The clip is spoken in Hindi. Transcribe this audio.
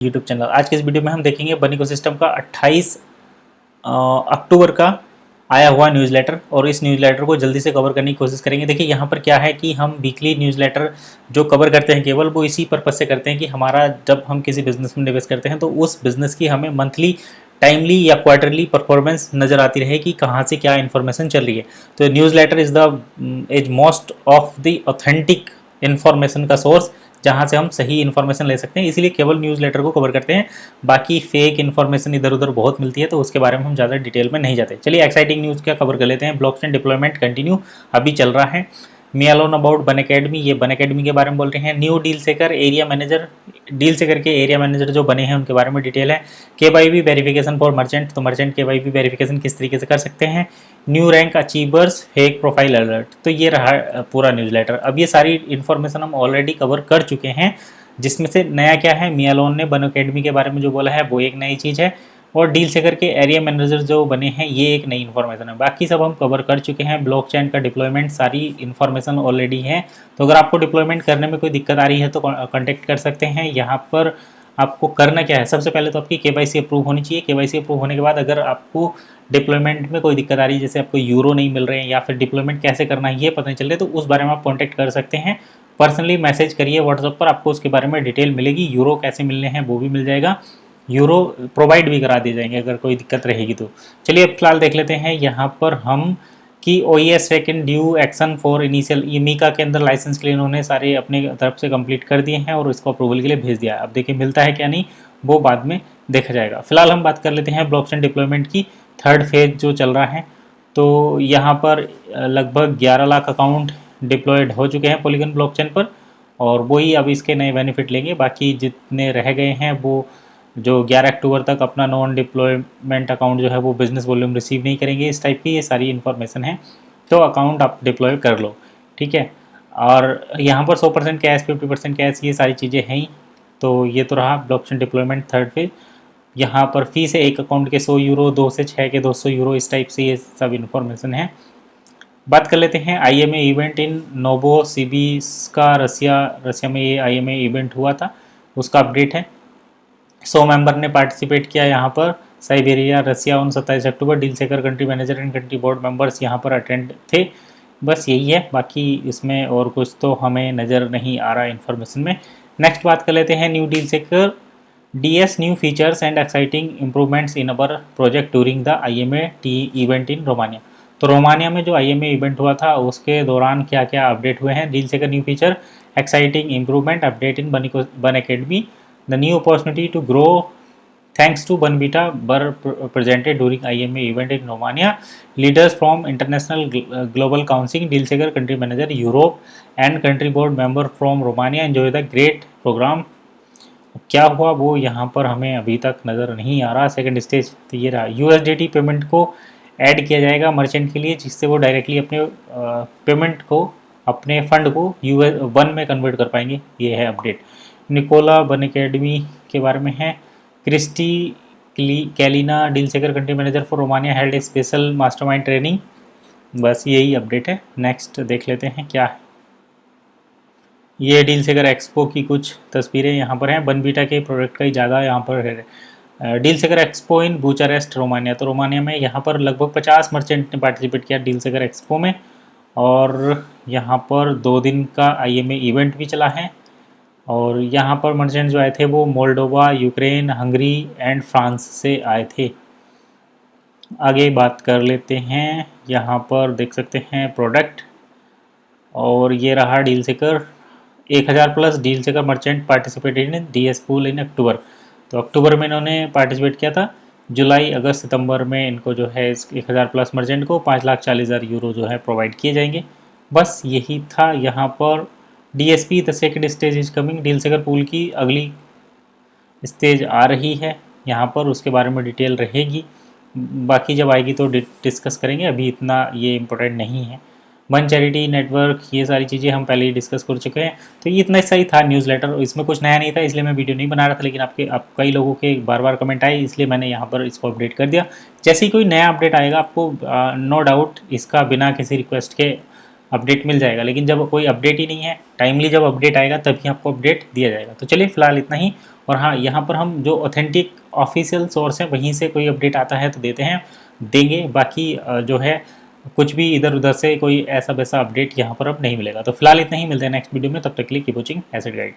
YouTube channel. आज के इस वीडियो में हम देखेंगे बन इकोसिस्टम का 28 अक्टूबर का आया हुआ न्यूज़लेटर और इस न्यूज़लेटर को जल्दी से कवर करने की कोशिश करेंगे। देखिए यहाँ पर क्या है कि हम वीकली न्यूज़लेटर जो कवर करते हैं केवल वो इसी पर्पज़ से करते हैं कि हमारा जब हम किसी बिजनेस में निवेश करते हैं तो उस बिजनेस की हमें मंथली टाइमली या क्वार्टरली परफॉर्मेंस नज़र आती रहे कि कहाँ से क्या इन्फॉर्मेशन चल रही है। तो newsletter is most of the authentic information का सोर्स जहाँ से हम सही इन्फॉर्मेशन ले सकते हैं, इसीलिए केवल न्यूज़लेटर को कवर करते हैं। बाकी फेक इन्फॉर्मेशन इधर उधर बहुत मिलती है तो उसके बारे में हम ज़्यादा डिटेल में नहीं जाते। चलिए एक्साइटिंग न्यूज़ क्या कवर कर लेते हैं। ब्लॉकचेन डिप्लॉयमेंट कंटिन्यू अभी चल रहा है। मी अलोन अबाउट बन अकेडमी, ये बन अकेडमी के बारे में बोल रहे हैं। न्यू डील सेकर एरिया मैनेजर, डील सेकर के एरिया मैनेजर जो बने हैं उनके बारे में डिटेल है। KYB वेरिफिकेशन फॉर मर्चेंट, तो मर्चेंट KYB वेरिफिकेशन किस तरीके से कर सकते हैं। New rank achievers fake profile alert, तो ये रहा पूरा न्यूज़लेटर। अब ये सारी इन्फॉर्मेशन हम ऑलरेडी कवर कर चुके हैं, जिसमें से नया क्या है, मी अलोन ने बन अकेडमी के बारे में जो बोला है वो एक नई चीज़ है और डील सेकर के एरिया मैनेजर जो बने हैं ये एक नई इन्फॉर्मेशन है। बाकी सब हम कवर कर चुके हैं। ब्लॉकचेन का डिप्लॉयमेंट सारी इन्फॉर्मेशन ऑलरेडी है। तो अगर आपको डिप्लॉयमेंट करने में कोई दिक्कत आ रही है तो कॉन्टेक्ट कर सकते हैं। यहाँ पर आपको करना क्या है, सबसे पहले तो आपकी KYC अप्रूव होनी चाहिए। KYC अप्रूव होने के बाद अगर आपको डिप्लॉयमेंट में कोई दिक्कत आ रही है, जैसे आपको यूरो नहीं मिल रहे हैं या फिर डिप्लॉयमेंट कैसे करना है ये पता नहीं चल रहा है, तो उस बारे में आप कॉन्टैक्ट कर सकते हैं। पर्सनली मैसेज करिए व्हाट्सएप पर, आपको उसके बारे में डिटेल मिलेगी। यूरो कैसे मिलने हैं वो भी मिल जाएगा, यूरो प्रोवाइड भी करा दिए जाएंगे अगर कोई दिक्कत रहेगी तो। चलिए अब फिलहाल देख लेते हैं यहाँ पर हम कि OES second due action for initial, ये मीका के अंदर लाइसेंस के लिए इन्होंने सारे अपने तरफ से कंप्लीट कर दिए हैं और इसको अप्रूवल के लिए भेज दिया है। अब देखिए मिलता है क्या नहीं वो बाद में देखा जाएगा। फिलहाल हम बात कर लेते हैं ब्लॉकचेन डिप्लॉयमेंट की। थर्ड फेज जो चल रहा है, तो यहाँ पर लगभग 11 लाख अकाउंट डिप्लॉयड हो चुके हैं पॉलीगन ब्लॉकचेन पर और वही अब इसके नए बेनिफिट लेंगे। बाकी जितने रह गए हैं वो जो 11 अक्टूबर तक अपना नॉन डिप्लॉयमेंट अकाउंट जो है वो बिजनेस वॉल्यूम रिसीव नहीं करेंगे, इस टाइप की ये सारी इन्फॉर्मेशन है। तो अकाउंट आप डिप्लॉय कर लो, ठीक है। और यहाँ पर 100% कैश, 50% कैश, ये सारी चीज़ें हैं ही। तो ये तो रहा ब्लॉकचेन डिप्लॉयमेंट थर्ड फेज। यहाँ पर फीस है एक अकाउंट के 100 यूरो, 2 से 6 के 200 यूरो, इस टाइप से ये सब इन्फॉर्मेशन है। बात कर लेते हैं IMA इवेंट इन नोवोसिबिर्स्क का, रसिया में ये IMA इवेंट हुआ था, उसका अपडेट है। 100 मेंबर ने पार्टिसिपेट किया यहाँ पर, साइबेरिया रसिया। 27 अक्टूबर डील सेकर country manager and country board members यहाँ पर अटेंड थे। बस यही है, बाकी इसमें और कुछ तो हमें नज़र नहीं आ रहा इन्फॉर्मेशन में। नेक्स्ट बात कर लेते हैं न्यू डील सेकर DS new features and exciting improvements in our project during the IMA event in Romania. तो रोमानिया में जो IMA इवेंट हुआ था उसके दौरान क्या क्या अपडेट हुए हैं। डील सेकर new feature, exciting improvement, update in बन academy, the new opportunity to grow thanks to Banbita were presented during IMA event in Romania. Leaders from International Global Council, Deal Seeker Country Manager Europe and Country Board Member from Romania enjoy the great program. क्या हुआ वो यहाँ पर हमें अभी तक नज़र नहीं आ रहा। सेकंड स्टेज तो ये रहा, USDT पेमेंट को ऐड किया जाएगा मर्चेंट के लिए, जिससे वो डायरेक्टली अपने पेमेंट को, अपने फंड को US1 में कन्वर्ट कर पाएंगे। ये है अपडेट। निकोला बन अकेडमी के बारे में है। क्रिस्टी कैलिना डील सेकर country manager for Romania held A special mastermind training. बस यही अपडेट है। नेक्स्ट देख लेते हैं क्या है। ये डील सेकर एक्सपो की कुछ तस्वीरें यहाँ पर हैं। बनबीटा के प्रोडक्ट का ही ज़्यादा यहाँ पर है। डील सेकर एक्सपो इन बुचारेस्ट रोमानिया, तो रोमानिया में यहाँ पर लगभग 50 मर्चेंट ने पार्टिसिपेट किया डील सेकर एक्सपो में और यहाँ पर 2 दिन का IMA इवेंट भी चला है। और यहाँ पर मर्चेंट जो आए थे वो Moldova, Ukraine, Hungary and France से आए थे। आगे बात कर लेते हैं। यहाँ पर देख सकते हैं प्रोडक्ट, और ये रहा deal seeker 1000 plus deal seeker merchant participated in DS pool in October. तो अक्टूबर में इन्होंने पार्टिसिपेट किया था। जुलाई, अगस्त, सितंबर में इनको जो है 1000 प्लस मर्चेंट को 5,40,000 यूरो जो है प्रोवाइड किए जाएंगे। बस यही था। यहाँ पर DSP the second stage is coming, deal सेकर पूल की अगली स्टेज आ रही है यहाँ पर, उसके बारे में डिटेल रहेगी। बाकी जब आएगी तो डिस्कस करेंगे, अभी इतना ये इम्पोर्टेंट नहीं है। वन चैरिटी नेटवर्क, ये सारी चीज़ें हम पहले ही डिस्कस कर चुके हैं। तो ये इतना सही था न्यूज़लेटर, इसमें कुछ नया नहीं था इसलिए मैं वीडियो नहीं बना रहा था, लेकिन आप कई लोगों के बार बार कमेंट आए इसलिए मैंने यहाँ पर इसको अपडेट कर दिया। जैसे ही कोई नया अपडेट आएगा आपको नो डाउट इसका बिना किसी रिक्वेस्ट के अपडेट मिल जाएगा, लेकिन जब कोई अपडेट ही नहीं है, टाइमली जब अपडेट आएगा तभी आपको अपडेट दिया जाएगा। तो चलिए फिलहाल इतना ही। और हाँ, यहाँ पर हम जो ऑथेंटिक ऑफिशियल सोर्स है वहीं से कोई अपडेट आता है तो देते हैं, देंगे। बाकी जो है कुछ भी इधर उधर से कोई ऐसा वैसा अपडेट यहाँ पर अब नहीं मिलेगा। तो फिलहाल इतना ही, मिलते हैं नेक्स्ट वीडियो में, तब तक के लिए कीप वॉचिंग एसेट गाइड।